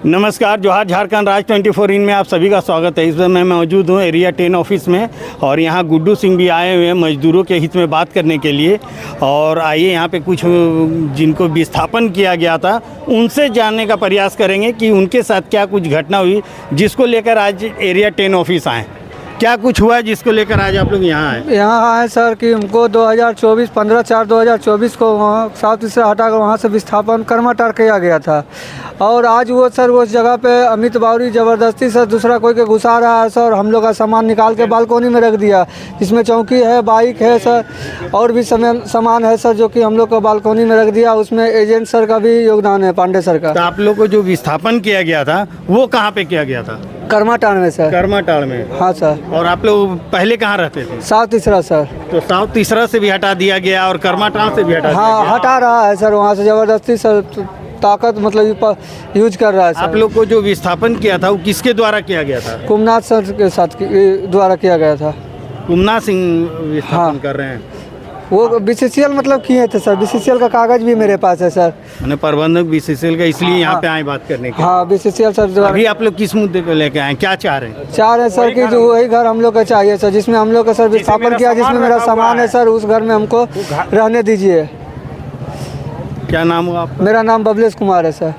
नमस्कार, जोहार झारखंड राज 24 इन में आप सभी का स्वागत है। इस समय मैं मौजूद हूँ एरिया 10 ऑफिस में और यहाँ गुड्डू सिंह भी आए हुए हैं मजदूरों के हित में बात करने के लिए। और आइए यहाँ पे कुछ जिनको विस्थापन किया गया था उनसे जानने का प्रयास करेंगे कि उनके साथ क्या कुछ घटना हुई जिसको लेकर आज एरिया 10 ऑफिस आए। क्या कुछ हुआ है जिसको लेकर आज आप लोग यहाँ आए? यहाँ आए सर कि हमको 2024 15/4/2024 को वहाँ साउथ से हटाकर वहाँ से विस्थापन कर्माटार किया गया था। और आज वो सर उस जगह पे अमित बावरी ज़बरदस्ती से दूसरा कोई के घुसा रहा है सर। हम लोग का सामान निकाल के बालकोनी में रख दिया, जिसमें चौकी है, बाइक है सर, और भी सामान है सर, जो कि हम लोग को बालकोनी में रख दिया। उसमें एजेंट सर का भी योगदान है, पांडे सर का। तो आप लोग को जो विस्थापन किया गया था वो कहाँ पे किया गया था? कर्माटार में सर। कर्माटार में? हाँ सर। और आप लोग पहले कहाँ रहते थे? साउथ तीसरा सर। तो साउथ तीसरा से भी हटा दिया गया और कर्माटार से भी हटा दिया हाँ, गया। हटा रहा है सर वहाँ से ज़बरदस्ती सर, ताकत मतलब यूज कर रहा है सर। आप लोग को जो विस्थापन किया था वो किसके द्वारा किया गया था? कुमनाथ सर के साथ द्वारा किया गया था। कुमनाथ सिंह विस्थापन हाँ। कर रहे हैं। वो बीसीसीएल मतलब किए थे सर, बीसीसीएल का कागज भी मेरे पास है सर। मैंने प्रबंधक बीसीसीएल का, इसलिए यहाँ पे आए बात करने के। हाँ, बीसीसीएल सर द्वारा। अभी आप लोग किस मुद्दे पे लेके आए, क्या चाह रहे हैं? चाह रहे हैं सर कि जो वही घर हम लोग का चाहिए सर, जिसमें हम लोग का सर विस्थापन किया, जिसमें मेरा सामान है सर, उस घर में हमको रहने दीजिए। क्या नाम हुआ आपका? मेरा नाम बबलेश कुमार है सर।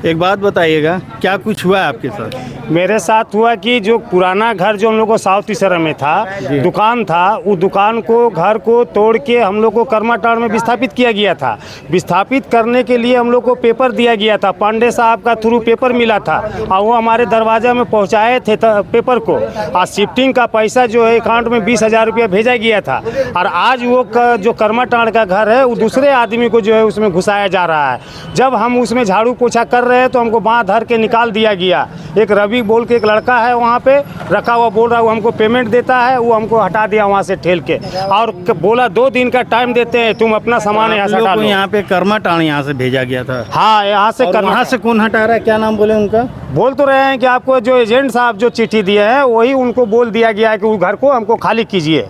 एक बात बताइएगा, क्या कुछ हुआ है आपके साथ? मेरे साथ हुआ कि जो पुराना घर जो हम लोग को साउथ तीसरा में था, दुकान था, वो दुकान को, घर को तोड़ के हम लोग को कर्माटार में विस्थापित किया गया था। विस्थापित करने के लिए हम लोग को पेपर दिया गया था, पांडे साहब का थ्रू पेपर मिला था और वो हमारे दरवाजा में पहुंचाए थे पेपर को। और शिफ्टिंग का पैसा जो है अकाउंट में 20,000 रुपया भेजा गया था। और आज वो जो कर्माटार का घर है वो दूसरे आदमी को जो है उसमें घुसाया जा रहा है। जब हम उसमें झाड़ू पोछा कर रहे हैं तो हमको बाँह धर के निकाल दिया गया। एक रवि बोल के एक लड़का है वहाँ पे रखा हुआ, बोल रहा है वो हमको पेमेंट देता है, वो हमको हटा दिया वहाँ से ठेल के और बोला 2 दिन का टाइम देते हैं, तुम अपना सामान यहाँ से हटा लो। यहाँ पे कर्माटार यहाँ से भेजा गया था। हाँ, यहाँ से वहाँ से कौन हटा रहा है? क्या नाम बोले उनका? बोल तो रहे हैं कि आपको जो एजेंट साहब जो चिट्ठी दिए हैं वही उनको बोल दिया गया है कि वो घर को हमको खाली कीजिए।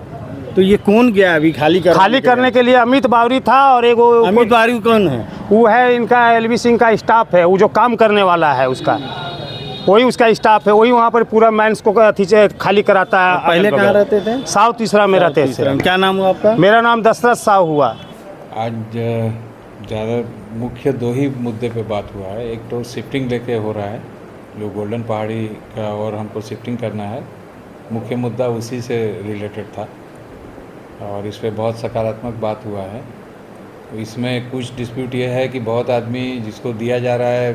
तो ये कौन गया अभी खाली करने के लिए? अमित बावरी था और एक अमित बावरी कौन है? वो है इनका एलवी सिंह का स्टाफ है, वो जो काम करने वाला है उसका, वही उसका स्टाफ है, वही वहाँ पर पूरा मैंस को अथी से खाली कराता है। पहले कहाँ रहते थे? साउथ तीसरा में रहते थे। क्या नाम हुआ आपका? मेरा नाम दशरथ साहू हुआ। आज ज़्यादा मुख्य 2 ही मुद्दे पे बात हुआ है। एक तो शिफ्टिंग लेके हो रहा है जो गोल्डन पहाड़ी का, और हमको शिफ्टिंग करना है, मुख्य मुद्दा उसी से रिलेटेड था और इस पर बहुत सकारात्मक बात हुआ है। तो इसमें कुछ डिस्प्यूट ये है कि बहुत आदमी जिसको दिया जा रहा है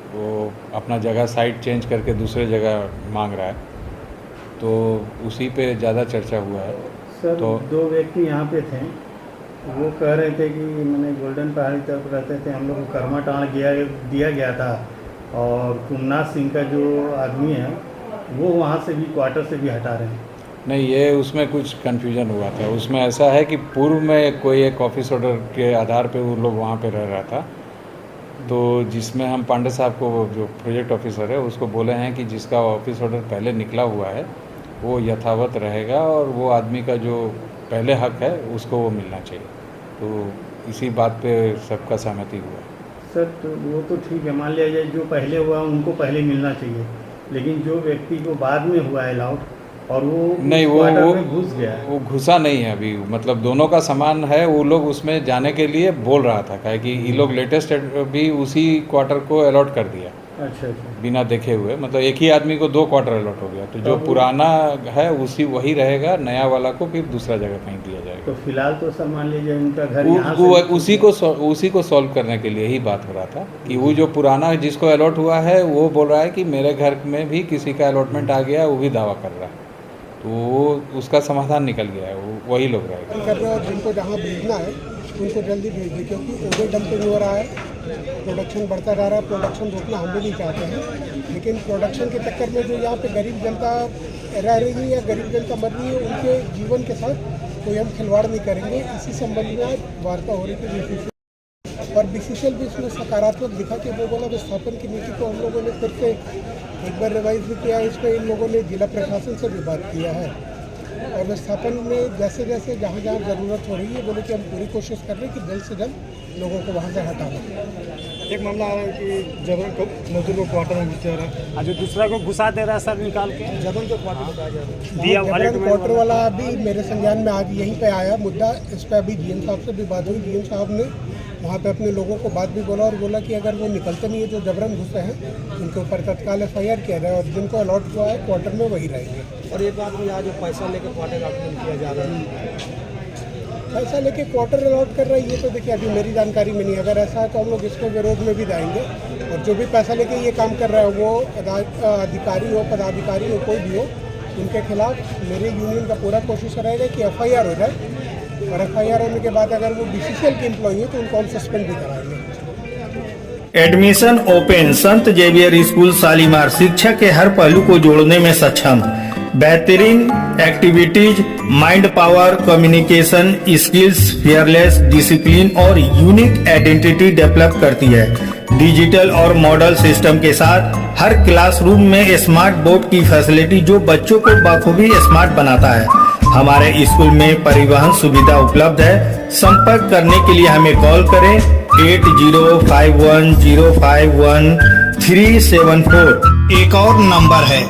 वो अपना जगह साइट चेंज करके दूसरे जगह मांग रहा है, तो उसी पे ज़्यादा चर्चा हुआ है। सर, तो 2 व्यक्ति यहाँ पे थे, वो कह रहे थे कि मैंने गोल्डन पहाड़ी तरफ रहते थे, हम लोग को कर्माटार दिया गया था और कुमनाथ सिंह का जो आदमी है वो वहाँ से भी क्वार्टर से भी हटा रहे हैं। नहीं, ये उसमें कुछ कन्फ्यूजन हुआ था। उसमें ऐसा है कि पूर्व में कोई एक ऑफिस ऑर्डर के आधार पे वो लोग वहाँ पे रह रहा था, तो जिसमें हम पांडे साहब को, जो प्रोजेक्ट ऑफिसर है, उसको बोले हैं कि जिसका ऑफिस ऑर्डर पहले निकला हुआ है वो यथावत रहेगा और वो आदमी का जो पहले हक है उसको वो मिलना चाहिए। तो इसी बात पे सबका सहमति हुआ। सर, तो वो तो ठीक है, मान लिया जाए जो पहले हुआ उनको पहले मिलना चाहिए, लेकिन जो व्यक्ति को बाद में हुआ है अलाउड और वो नहीं, वो घुस गया है। वो घुसा नहीं है अभी, मतलब दोनों का सामान है। वो लोग उसमें जाने के लिए बोल रहा था, काहे कि ये लोग लेटेस्ट भी उसी क्वार्टर को अलॉट कर दिया। अच्छा, बिना देखे हुए, मतलब एक ही आदमी को 2 क्वार्टर अलॉट हो गया। तो जो पुराना है वही रहेगा, नया वाला को फिर दूसरा जगह कहीं दिया जाएगा। तो फिलहाल तो सर मान लीजिए उनका घर उसी को सॉल्व करने के लिए ही बात हो रहा था कि वो जो पुराना जिसको अलॉट हुआ है वो बोल रहा है कि मेरे घर में भी किसी का अलॉटमेंट आ गया, वो भी दावा कर रहा है, तो उसका समाधान निकल गया है, वही लोग रहेगा। और जिनको जहाँ भेजना है उनको जल्दी भेज दें, क्योंकि ओवर डंपिंग हो रहा है, प्रोडक्शन बढ़ता जा रहा है। प्रोडक्शन रोकना हम भी नहीं चाहते हैं, लेकिन प्रोडक्शन के चक्कर में जो यहाँ पे गरीब जनता रह रही है या गरीब जनता मर रही है, उनके जीवन के साथ कोई हम खिलवाड़ नहीं करेंगे। इसी संबंध में आज वार्ता हो रही थी बीसीसीएल, और बीसीसीएल भी इसमें सकारात्मक दिखा कि वो बोला विस्थापन की नीति को हम लोगों ने फिर से एक बार रिवाइज भी किया है। इस पर इन लोगों ने जिला प्रशासन से भी बात किया है और विस्थापन में जैसे जैसे जहाँ जहाँ ज़रूरत हो रही है, बोले कि हम पूरी कोशिश कर रहे हैं कि जल्द से जल्द लोगों को वहाँ से हटाना। एक मामला आ रहा है कि जबरन मजदूर को क्वार्टर में घुसा रहा है, जो दूसरा को घुसा दे रहा है सर निकाल के जबरन को क्वार्टर बताया जा रहा है। दिया वाले क्वार्टर वाला अभी मेरे संज्ञान में आज यहीं पे आया मुद्दा। इस पर अभी डीएम साहब से भी बात हुई। डीएम साहब ने वहाँ पे अपने लोगों को बात भी बोला और बोला कि अगर वो निकलते नहीं है जो जबरन घुसे हैं उनके ऊपर तत्काल FIR किया जाए और जिनको अलॉट हुआ है क्वार्टर में वही रहेंगे। और एक बात में आज जो पैसा लेकर क्वार्टर आउटमेंट किया जा रहा है, पैसा लेके क्वार्टर अलॉट कर रहा है, ये तो देखिए अभी मेरी जानकारी में नहीं। अगर ऐसा है तो हम लोग इसके विरोध में भी जाएंगे और जो भी पैसा लेके ये काम कर रहा है वो अधिकारी हो, पदाधिकारी हो, कोई भी हो, उनके खिलाफ मेरे यूनियन का पूरा कोशिश रहेगा कि FIR हो जाए और FIR होने के बाद अगर वो BCCL के एम्प्लॉई है तो उनको हम सस्पेंड भी कराएंगे। Admission open. संत जेवियर स्कूल शालीमार शिक्षा के हर पहलू को जोड़ने में सक्षम। बेहतरीन activities, mind power, communication skills, fearless discipline और यूनिक आइडेंटिटी डेवलप करती है। डिजिटल और मॉडल सिस्टम के साथ हर क्लासरूम में स्मार्ट बोर्ड की फैसिलिटी जो बच्चों को बखूबी स्मार्ट बनाता है। हमारे स्कूल में परिवहन सुविधा उपलब्ध है। संपर्क करने के लिए हमें कॉल करें 8051051374। एक और नंबर है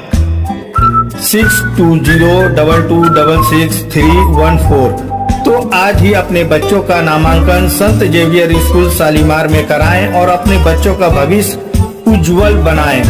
6202266314। तो आज ही अपने बच्चों का नामांकन संत जेवियर स्कूल शालीमार में कराएं और अपने बच्चों का भविष्य उज्जवल बनाएं।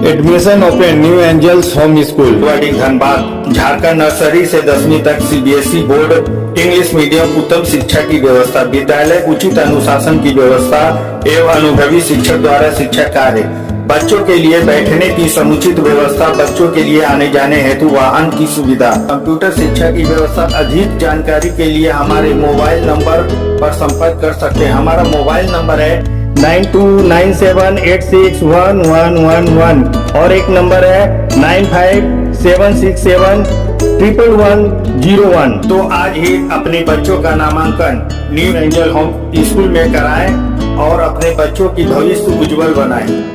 Admission open New Angels Home School Guwahati Dhanbad. Jharkhand nursery से 10वीं तक CBSE बोर्ड इंग्लिश मीडियम उत्तम शिक्षा की व्यवस्था, विद्यालय उचित अनुशासन की व्यवस्था एवं अनुभवी शिक्षक द्वारा शिक्षा कार्य। बच्चों के लिए बैठने की समुचित व्यवस्था, बच्चों के लिए आने जाने हेतु वाहन की सुविधा, कंप्यूटर शिक्षा की व्यवस्था। अधिक जानकारी के लिए हमारे मोबाइल नंबर पर संपर्क कर सकते हैं। हमारा मोबाइल नंबर है 9297861111 और एक नंबर है 9576711101। तो आज ही अपने बच्चों का नामांकन न्यू एंजल होम स्कूल में कराएं और अपने बच्चों की भविष्य उज्जवल बनाएं।